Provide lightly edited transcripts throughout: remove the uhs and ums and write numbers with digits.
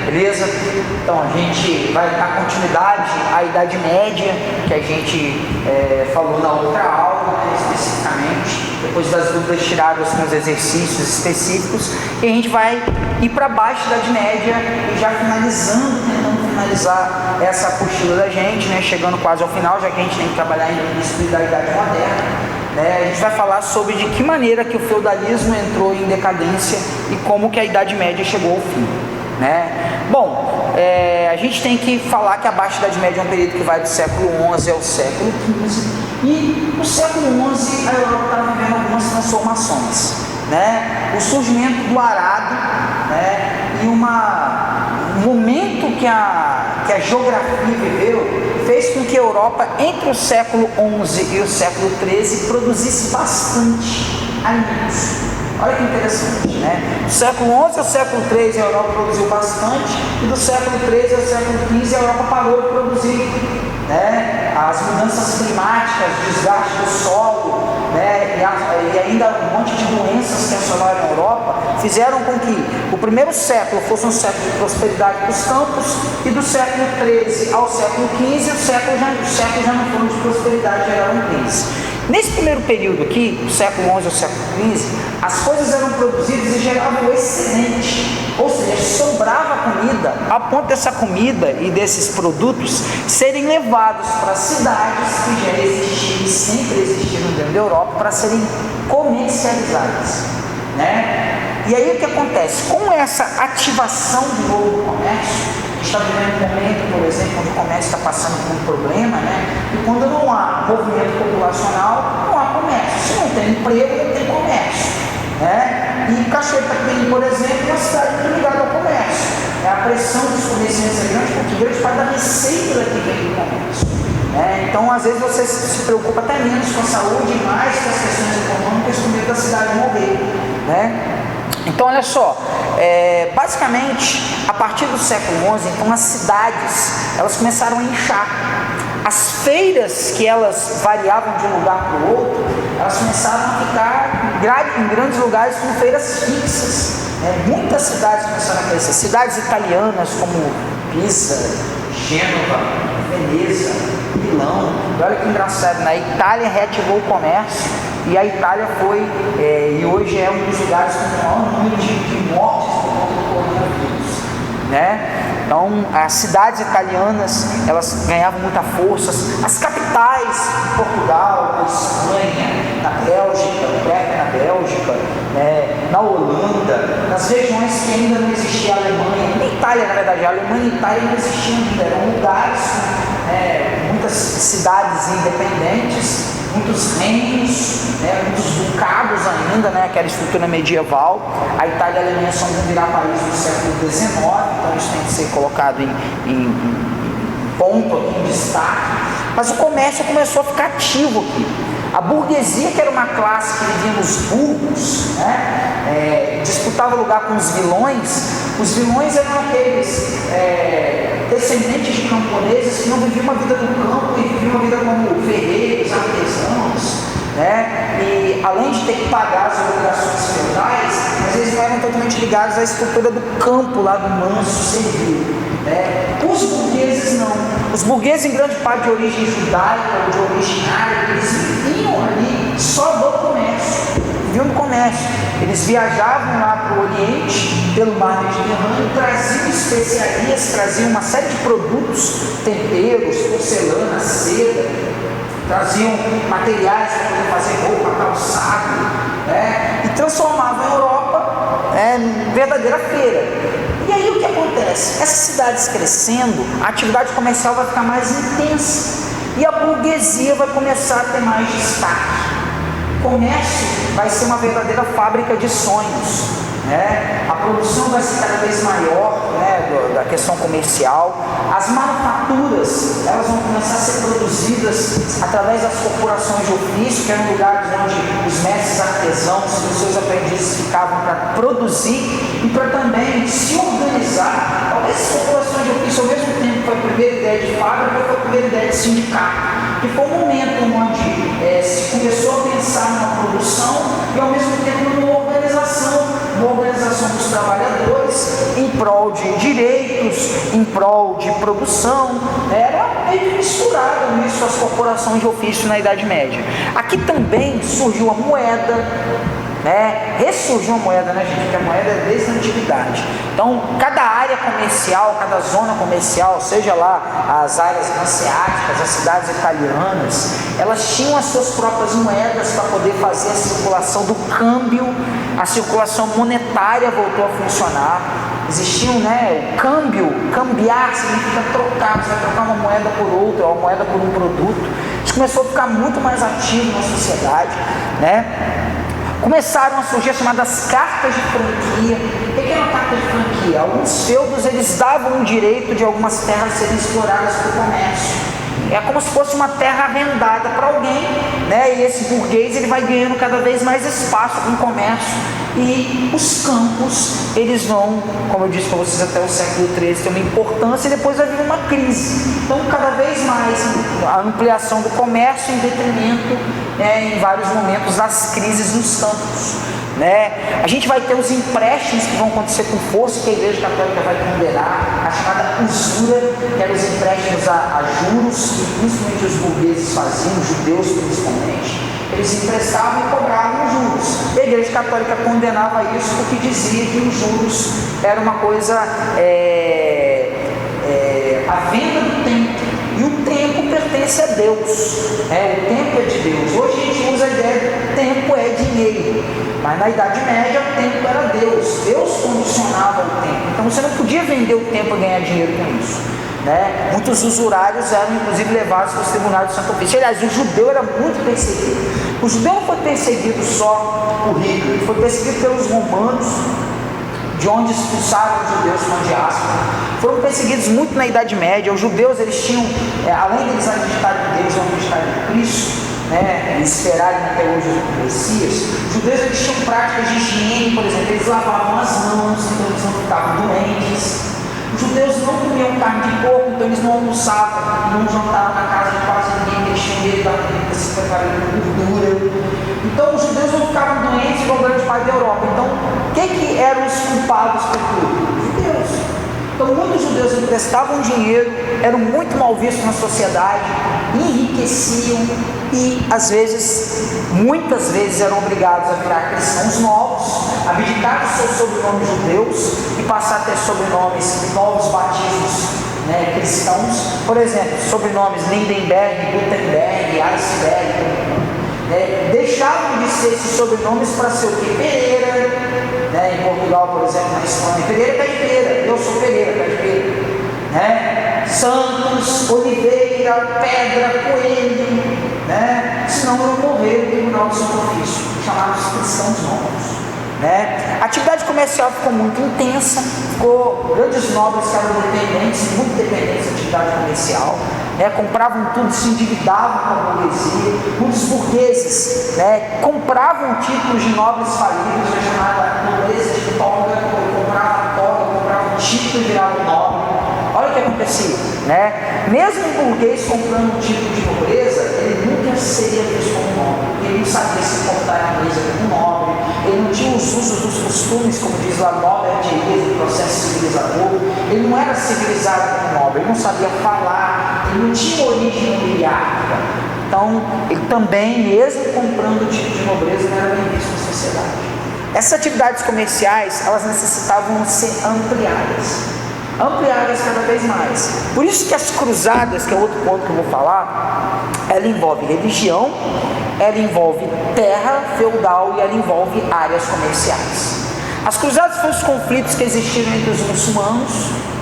beleza? Então a gente vai dar continuidade à Idade Média, que a gente falou na outra aula, né, especificamente, depois das dúvidas tiradas com os exercícios específicos, e a gente vai ir para baixo da Idade Média e já tentando finalizar essa apostila da gente, né, chegando quase ao final, já que a gente tem que trabalhar no início da Idade Moderna. A gente vai falar sobre de que maneira que o feudalismo entrou em decadência e como que a Idade Média chegou ao fim, né? Bom, a gente tem que falar que a Baixa Idade Média é um período que vai do século XI ao século XV, e no século XI a Europa estava vivendo algumas transformações, né? O surgimento do arado, né? E um momento que a geografia viveu fez com que a Europa, entre o século XI e o século XIII, produzisse bastante alimentos. Olha que interessante, né? Do século XI ao século XIII a Europa produziu bastante, e do século XIII ao século XV a Europa parou de produzir, né? As mudanças climáticas, desgaste do solo, né? E ainda um monte de doenças que assolaram a Europa fizeram com que o primeiro século fosse um século de prosperidade para os campos, e do século XIII ao século XV os séculos já não foram de prosperidade, já eram crises. Nesse primeiro período aqui, do século XI ao século XV, as coisas eram produzidas e geravam excedente, ou seja, sobrava comida, a ponto dessa comida e desses produtos serem levados para cidades que já existiam e sempre existiram dentro da Europa para serem comercializadas, né? E aí o que acontece? Com essa ativação do novo comércio, está vivendo um momento, por exemplo, onde o comércio está passando por um problema, né? E quando não há movimento populacional, não há comércio. Se não tem emprego, não tem comércio, né? E Cachoeira tem, por exemplo, uma cidade muito ligada ao comércio. A pressão dos comerciantes é grande, porque grande parte da receita daqui vem do comércio, né? Então, às vezes, você se preocupa até menos com a saúde e mais com as questões econômicas, com medo da cidade morrer, né? Então, olha só, basicamente, a partir do século XI, então, as cidades, elas começaram a inchar. As feiras, que elas variavam de um lugar para o outro, elas começaram a ficar em grandes lugares com feiras fixas, né? Muitas cidades começaram a crescer, cidades italianas como Pisa, Gênova, Veneza, Milão. E olha que engraçado, na Itália reativou o comércio, e a Itália foi, e hoje é um dos lugares com o maior número de mortes por conta do coronavírus, né? Então, as cidades italianas, elas ganhavam muita força, as capitais de Portugal, na Espanha, na Bélgica, perto na Bélgica, né? Na Holanda, nas regiões que ainda não existia a Alemanha, na Itália, na verdade, a Alemanha e a Itália não existiam ainda, eram lugares, muitas cidades independentes, muitos reinos, né, muitos ducados ainda, né, aquela estrutura medieval. A Itália e a Alemanha só vão virar país no século XIX, então isso tem que ser colocado em ponto aqui, em destaque. Mas o comércio começou a ficar ativo aqui. A burguesia, que era uma classe que vivia nos burgos, né, disputava lugar com os vilões. Os vilões eram aqueles descendentes de camponeses que não viviam uma vida do campo e viviam uma vida como ferreiros, artesãos, né? E além de ter que pagar as obrigações feudais, mas eles não eram totalmente ligados à estrutura do campo lá do manso servil, né? Os burgueses não. Os burgueses, em grande parte de origem judaica ou de origem árabe, eles viviam ali só do comércio, viviam do comércio. Eles viajavam lá para o Oriente, pelo mar Mediterrâneo, traziam especiarias, traziam uma série de produtos, temperos, porcelana, seda, traziam materiais para poder fazer roupa, calçado, né? E transformavam a Europa em verdadeira feira. E aí o que acontece? Essas cidades crescendo, a atividade comercial vai ficar mais intensa e a burguesia vai começar a ter mais destaque. O comércio vai ser uma verdadeira fábrica de sonhos, né? A produção vai ser cada vez maior, né, da questão comercial. As manufaturas, elas vão começar a ser produzidas através das corporações de ofício, que eram lugares onde os mestres artesãos e os seus aprendizes ficavam para produzir e para também se organizar. Talvez as corporações de ofício, ao mesmo tempo que foi a primeira ideia de fábrica, foi a primeira ideia de sindicato, que foi um momento onde se começou a pensar numa produção e ao mesmo tempo numa organização dos trabalhadores em prol de direitos, em prol de produção, era meio misturado isso, as corporações de ofício na Idade Média. Aqui também surgiu a moeda, ressurgiu a moeda, gente, porque a moeda é desde a antiguidade. Então, cada área comercial, cada zona comercial, seja lá as áreas hanseáticas, as cidades italianas, elas tinham as suas próprias moedas para poder fazer a circulação do câmbio, a circulação monetária voltou a funcionar. Existiam, o câmbio, cambiar significa trocar, você vai trocar uma moeda por outra, uma moeda por um produto. Isso começou a ficar muito mais ativo na sociedade, Começaram a surgir as chamadas cartas de franquia. O que é uma carta de franquia? Alguns feudos, eles davam o direito de algumas terras serem exploradas para o comércio. É como se fosse uma terra arrendada para alguém, e esse burguês ele vai ganhando cada vez mais espaço com o comércio, e os campos, eles vão, como eu disse para vocês, até o século XIII tem uma importância, e depois vai vir uma crise. Então, cada vez mais a ampliação do comércio em detrimento, em vários momentos, das crises nos campos. A gente vai ter os empréstimos que vão acontecer com força, que a Igreja Católica vai condenar, a chamada usura, que eram os empréstimos a juros, que principalmente os burgueses faziam, os judeus principalmente. Eles emprestavam e cobravam juros. A Igreja Católica condenava isso porque dizia que os juros era uma coisa, a venda do tempo. E o tempo pertence a Deus, o tempo é de Deus. Hoje a gente usa a ideia de tempo é dinheiro, mas na Idade Média o tempo era Deus. Deus condicionava o tempo, então você não podia vender o tempo e ganhar dinheiro com isso. Muitos usurários eram inclusive levados para os tribunais do Santo Ofício. Aliás, o judeu era muito perseguido. O judeu não foi perseguido só por Hitler, ele foi perseguido pelos romanos, de onde expulsaram os judeus com a diáspora. Foram perseguidos muito na Idade Média. Os judeus, eles tinham, além deles acreditarem em Deus, acreditarem em Cristo, e esperarem até hoje o Messias, os judeus, eles tinham práticas de higiene, por exemplo, eles lavavam as mãos, então eles não ficavam doentes. Os judeus não comiam carne de porco, então eles não almoçavam, não jantavam na casa de quase ninguém, porque eles tinham medo da comida se preparando com gordura. Então os judeus não ficavam doentes igual o grande parte da Europa. Então, que eram os culpados por tudo? Os judeus. Então muitos judeus emprestavam dinheiro, eram muito mal vistos na sociedade, enriqueciam e às vezes, muitas vezes eram obrigados a virar cristãos novos, abdicar dos seus sobrenomes judeus e passar a ter sobrenomes, novos batismos cristãos. Por exemplo, sobrenomes Lindenberg, Gutenberg, Iceberg, deixavam de ser esses sobrenomes para ser o que? Pereira, em Portugal, por exemplo, na Espanha, Pereira pé de pera, eu sou Pereira pé de pera, Santos, Oliveira, Pedra, Coelho, senão eu morrer no Tribunal do Santo Ofício, chamados cristãos novos. A atividade comercial ficou muito intensa, ficou grandes nobres que eram dependentes, muito dependentes da atividade comercial, compravam tudo, se endividavam com a burguesia. Muitos burgueses compravam títulos de nobres falidos, chamada nobreza de toga, comprava toga, comprava um título e virava nobre. Olha o que acontecia, mesmo um burguês comprando um título de nobreza, ele nunca seria visto como nobre, ele não sabia se comportar na mesa como nobre, ele não tinha os usos dos costumes, como diz lá, nobre adquirido no processo civilizador, ele não era civilizado como nobre, ele não sabia falar, ele não tinha origem nobiliárquica. Então, ele também, mesmo comprando o título de nobreza, não era bem visto na sociedade. Essas atividades comerciais, elas necessitavam ser ampliadas cada vez mais. Por isso que as cruzadas, que é outro ponto que eu vou falar, ela envolve religião, ela envolve terra feudal e ela envolve áreas comerciais. As cruzadas foram os conflitos que existiram entre os muçulmanos,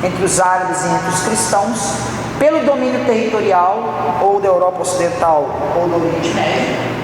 entre os árabes e entre os cristãos, pelo domínio territorial, ou da Europa Ocidental ou do Oriente Médio,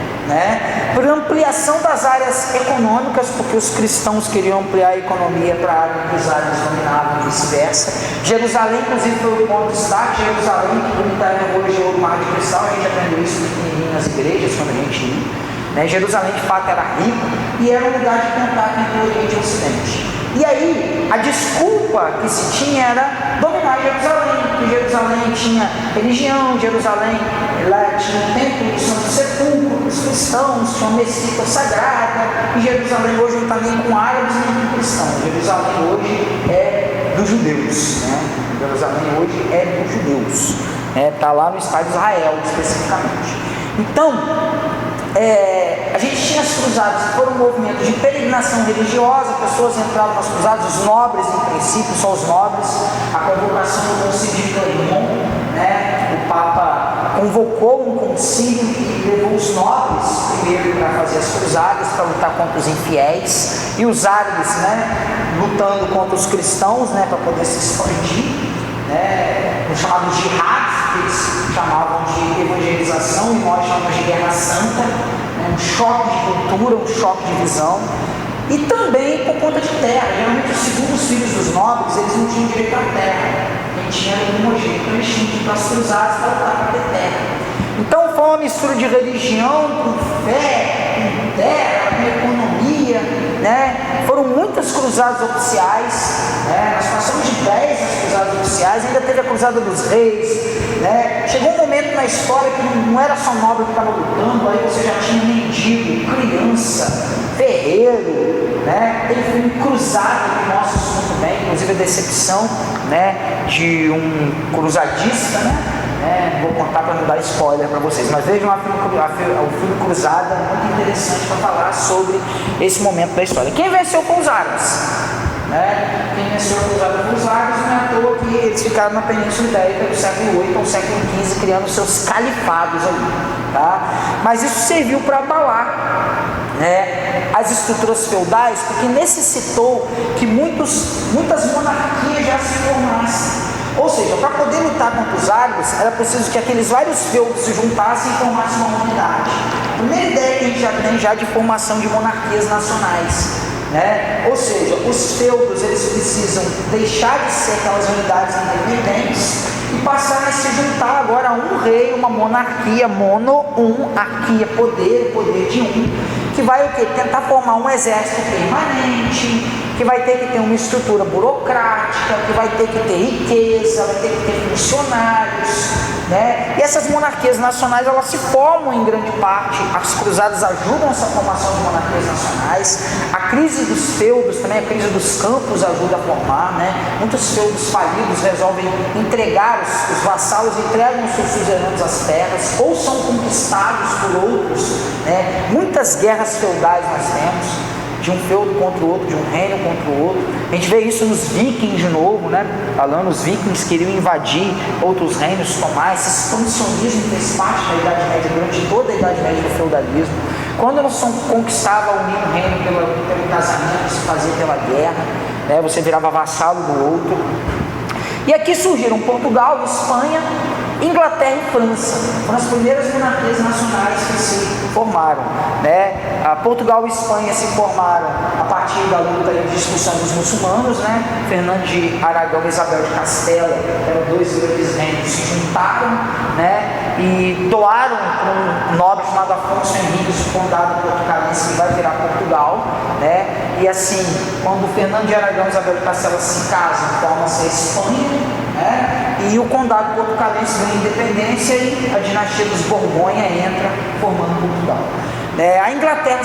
por ampliação das áreas econômicas, porque os cristãos queriam ampliar a economia para a área que os árabes dominavam e vice-versa. Jerusalém, inclusive, foi o ponto de destaque. Jerusalém, que bonitaria hoje é o mar de cristal, a gente aprendeu isso pequenininho nas igrejas quando a gente ia. Jerusalém, de fato, era rico e era um lugar de contato entre o Oriente e o Ocidente. E aí, a desculpa que se tinha era dominar Jerusalém, porque Jerusalém tinha religião, Jerusalém lá tinha o templo do Santo Sepulcro, os cristãos tinham uma mesquita sagrada, e Jerusalém hoje não está nem com árabes nem com cristãos. Jerusalém hoje é dos judeus, Jerusalém hoje é dos judeus, está lá no Estado de Israel especificamente. Então, a gente tinha as cruzadas, que foram um movimento de peregrinação religiosa, pessoas entravam nas cruzadas, os nobres em princípio, só os nobres, a convocação do concílio de Clermont, o Papa convocou um concílio e levou os nobres primeiro para fazer as cruzadas, para lutar contra os infiéis, e os árabes lutando contra os cristãos, para poder se expandir, o chamado jihad, que eles chamavam de evangelização, e nós chamamos de guerra santa, um choque de cultura, um choque de visão, e também por conta de terra. Geralmente os segundos filhos dos nobres, eles não tinham direito à terra, quem tinha era o primogênito, então eles tinham que ir para as cruzadas para lutar para ter terra. Então foi uma mistura de religião com fé, com terra, com economia, foram muitas cruzadas oficiais, nós passamos de 10 nas cruzadas oficiais, ainda teve a cruzada dos reis, chegou um momento na história que não era só nobre que estava lutando, aí você já tinha mendigo, criança, ferreiro, tem filme cruzado que mostra isso muito bem, inclusive a decepção de um cruzadista, vou contar para não dar spoiler para vocês, mas vejam o filme Cruzada, muito interessante para falar sobre esse momento da história. Quem venceu com os árabes? Quem venceu com os árabes? Os árabes não é à toa que eles ficaram na Península Ibérica do século VIII ao século XV, criando seus califados ali, mas isso serviu para abalar as estruturas feudais, porque necessitou que muitas monarquias já se formassem. Ou seja, para poder lutar contra os árabes, era preciso que aqueles vários feudos se juntassem e formassem uma unidade. A primeira ideia que a gente já tem de formação de monarquias nacionais. Ou seja, os feudos eles precisam deixar de ser aquelas unidades independentes e passar a se juntar agora a um rei, uma monarquia, arquia, poder de um, que vai tentar formar um exército permanente, que vai ter que ter uma estrutura burocrática, que vai ter que ter riqueza, vai ter que ter funcionários, E essas monarquias nacionais, elas se formam em grande parte, as cruzadas ajudam essa formação de monarquias nacionais, a crise dos feudos, também a crise dos campos ajuda a formar, Muitos feudos falidos resolvem entregar, os vassalos entregam os seus suzeranos às terras, ou são conquistados por outros, Muitas guerras feudais nós temos, de um feudo contra o outro, de um reino contra o outro. A gente vê isso nos vikings de novo, falando, os vikings queriam invadir outros reinos, tomar. Esse expansionismo fez parte da Idade Média, durante toda a Idade Média do feudalismo. Quando não conquistava unir um reino pelo casamento, se fazia pela guerra, você virava vassalo do outro. E aqui surgiram Portugal, Espanha, Inglaterra e França. Foram as primeiras monarquias nacionais que se formaram. A Portugal e Espanha se formaram a partir da luta de expulsão dos muçulmanos. Fernando de Aragão e Isabel de Castela, eram dois grandes reinos, se juntaram e doaram para um nobre chamado Afonso Henriques, o condado portucalense, que vai virar Portugal. E assim, quando Fernando de Aragão e Isabel de Castela se casam, forma-se a Espanha, e o condado portucalense ganha independência e a dinastia dos Borgonha entra formando Portugal. A Inglaterra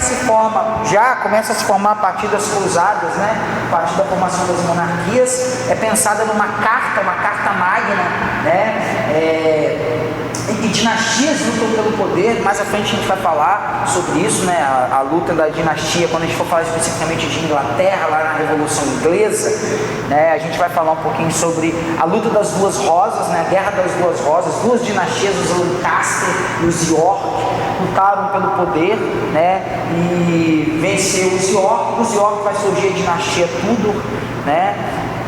começa a se formar a partir das cruzadas, a partir da formação das monarquias, é pensada numa carta magna, em que dinastias lutam pelo poder. Mais à frente a gente vai falar sobre isso, a luta da dinastia, quando a gente for falar especificamente de Inglaterra, lá na Revolução Inglesa, a gente vai falar um pouquinho sobre a luta das duas rosas, a Guerra das Duas Rosas, duas dinastias, os Lancaster e os York, lutaram pelo poder, e venceu os York. Dos York vai surgir a dinastia Tudor,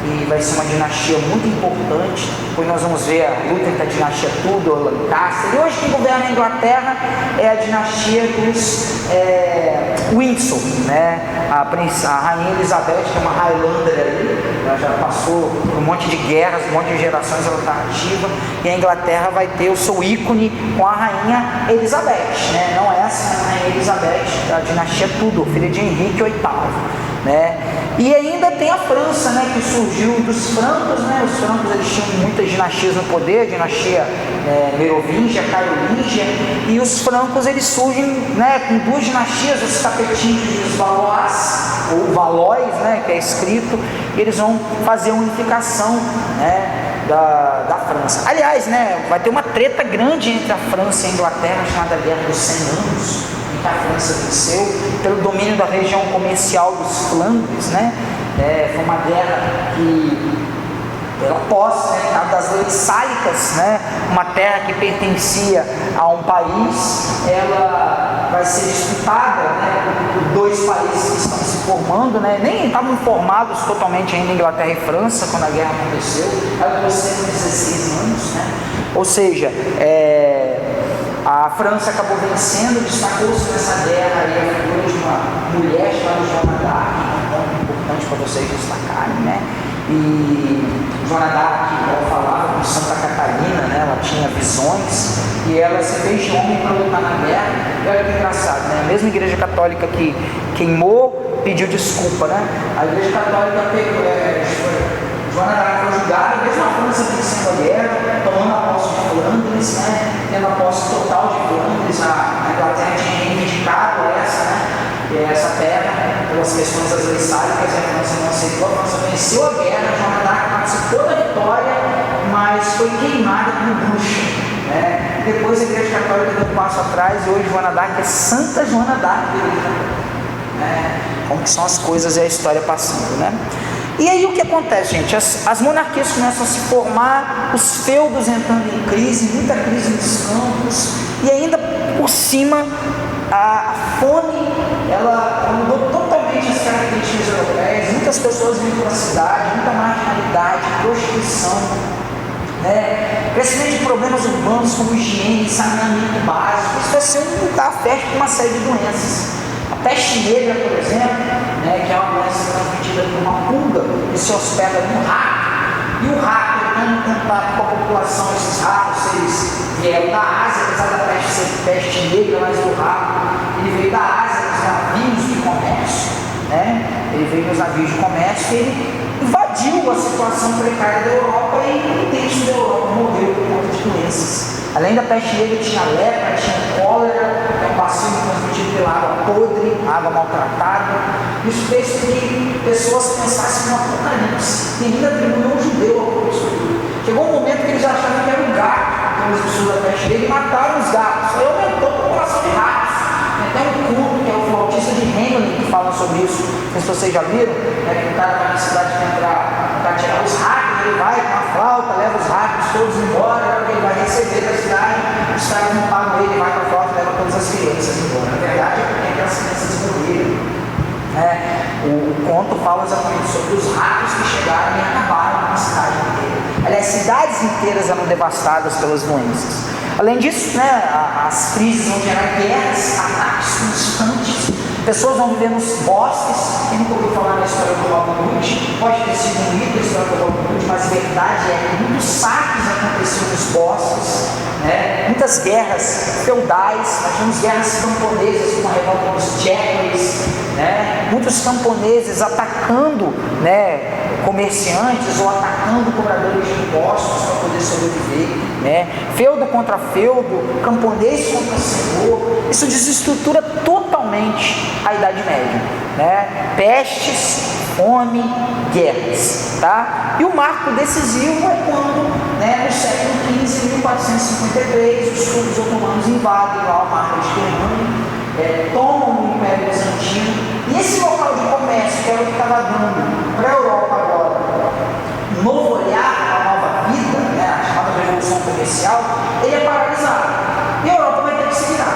e vai ser uma dinastia muito importante. Depois nós vamos ver a luta entre a dinastia Tudor, Lancaster. E hoje quem governa a Inglaterra é a dinastia dos Windsor, a rainha Elizabeth, que é uma Highlander ali, ela já passou por um monte de guerras, um monte de gerações, ela está ativa, e a Inglaterra vai ter o seu ícone com a rainha Elizabeth, não é essa a rainha Elizabeth, da dinastia Tudor, filha de Henrique VIII. E ainda tem a França, que surgiu dos francos, os francos eles tinham muitas dinastias no poder, a dinastia Merovingia, Carolíngia, e os francos eles surgem com duas dinastias, os capetinhos e os Valois, ou Valois, que é escrito, e eles vão fazer a unificação, da França. Aliás, né, vai ter uma treta grande entre a França e a Inglaterra, chamada Guerra dos 100 Anos, em que a França venceu pelo domínio da região comercial dos Flandres, né? Foi uma guerra que, pela posse, né, das leis sálicas, né, uma terra que pertencia a um país, ela vai ser disputada, né, por dois países que estão se formando, né, nem estavam formados totalmente ainda, Inglaterra e França, quando a guerra aconteceu. Ela durou 116 anos, né, ou seja, a França acabou vencendo, destacou-se nessa guerra aí a figura de uma mulher chamada Joana d'Arc, um ponto importante para vocês destacarem, né? E Joana d'Arc, ela falava com Santa Catarina, né? Ela tinha visões e ela se fez de homem para lutar na guerra. E olha que engraçado, né? A mesma Igreja Católica que queimou pediu desculpa, né? A Igreja Católica pegou, Joana d'Arc foi julgada, mesmo a França vencendo a guerra, tomando a posse de Flandres, né? Tendo a posse total de Flandres, a Inglaterra tinha reivindicado essa terra pelas questões das leis sálicas, e a França não aceitou. A França venceu a guerra, Joana d'Arc participou da vitória, mas foi queimada por bruxa, né? Depois a Igreja Católica deu um passo atrás e hoje Joana d'Arc é Santa Joana d'Arc, né? Como que são as coisas e a história passando, né? E aí o que acontece, gente? As monarquias começam a se formar, os feudos entrando em crise, muita crise nos campos, e ainda por cima a fome, ela mudou totalmente as características europeias. Muitas pessoas vêm para a cidade, muita marginalidade, prostituição, né? Crescimento de problemas urbanos como higiene, saneamento básico. Isso vai ser um lugar fértil para uma série de doenças. A peste negra, por exemplo, né, que é uma doença transmitida por uma pulga que se hospeda no rato. E o rato, entrando em contato com a população, esses ratos, eles vieram da Ásia, apesar da peste ser peste negra, mas o rato, ele veio da Ásia, nos navios de comércio, né? Ele veio nos navios de comércio e ele invadiu a situação precária da Europa e um terço da Europa morreu por conta de doenças. Além da peste negra, tinha lepra, tinha cólera, que é um bacilo transmitido pela água podre, água maltratada. Isso fez com que pessoas pensassem no apocalipse. E ainda atribuiu um judeu ao isso. Chegou um momento que eles achavam que era um gato, pelos pessoas da peste negra, e mataram os gatos. Aí aumentou a população de ratos. Tem até um culto, que é o flautista de Hamelin, que fala sobre isso. Não sei se vocês já viram, né, que o cara vai na cidade para tirar os ratos, ele vai com a flauta, leva os ratos todos embora, ele vai receber da cidade, os caras não pagam ele, vai com a flauta e leva todas as crianças embora. Na verdade, é porque aquelas crianças morreram. O conto fala exatamente sobre os ratos que chegaram e acabaram com a cidade inteira. Aliás, cidades inteiras eram devastadas pelas doenças. Além disso, né, as crises vão gerar guerras, ataques constantes. Pessoas vão viver nos bosques. Quem nunca ouviu falar na história do Robin Hood? Pode ter sido um mito a história do Robin Hood, mas a verdade é que muitos saques aconteciam nos bosques, né? Muitas guerras feudais. Nós tivemos guerras camponesas, como a revolta dos Jackass, né? Muitos camponeses atacando, né, comerciantes ou atacando cobradores de impostos para poder sobreviver, né? Feudo contra feudo, camponês contra senhor. Isso desestrutura totalmente a Idade Média, né? Pestes, fome, guerras, tá? E o marco decisivo é quando, né, no século XV, em 1453, os turcos otomanos invadem lá o mar Mediterrâneo, tomam o Império Bizantino, e esse local de comércio, que era o que estava dando para a Europa agora um novo olhar, uma nova vida, né, a chamada Revolução Comercial, ele é paralisado. E a Europa vai ter que se virar,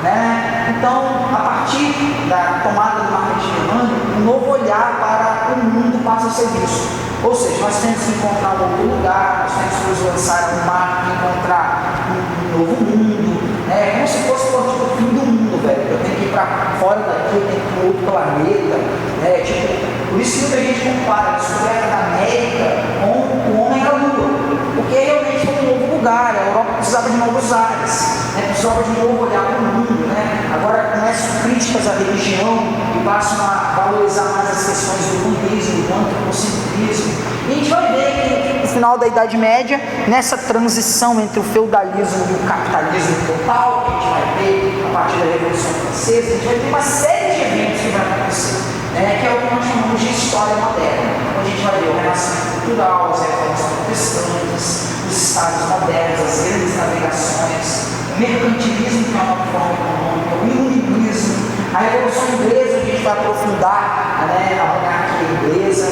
né? Então, a partir da tomada do mar Mediterrâneo, um novo olhar para o mundo passa a ser visto. Ou seja, nós temos que encontrar um outro lugar, nós temos que nos lançar no mar e encontrar um novo mundo, né? Como se fosse o fim do mundo, velho. Eu tenho que ir para fora daqui, eu tenho que ir para outro planeta, né? Tipo, por isso que muita gente compara a descoberta da América com o homem da Lua, porque realmente foi um novo lugar. A Europa precisava de novos ares, né? Precisava de um novo olhar para o mundo, né? Agora começam críticas à religião e passam a valorizar mais as questões do humanismo, do antropocentrismo. E a gente vai ver que no final da Idade Média, nessa transição entre o feudalismo e o capitalismo total, que a gente vai ter a partir da Revolução Francesa, a gente vai ter uma série de eventos que vai acontecer, né, que é o que nós chamamos de história moderna, onde a gente vai ver o Renascimento cultural, as reformas protestantes, os estados modernos, as grandes navegações, o mercantilismo, que é uma forma econômica, o iluminismo, a Revolução Inglesa, a gente vai aprofundar, né, a monarquia inglesa,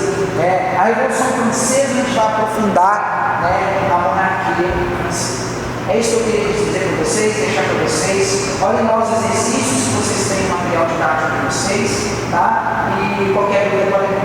a Revolução Francesa, a gente vai aprofundar, né, a monarquia francesa. É isso que eu queria dizer para vocês, deixar para vocês. Olhem lá os exercícios, se vocês têm material didático para vocês, tá? E qualquer dúvida podem me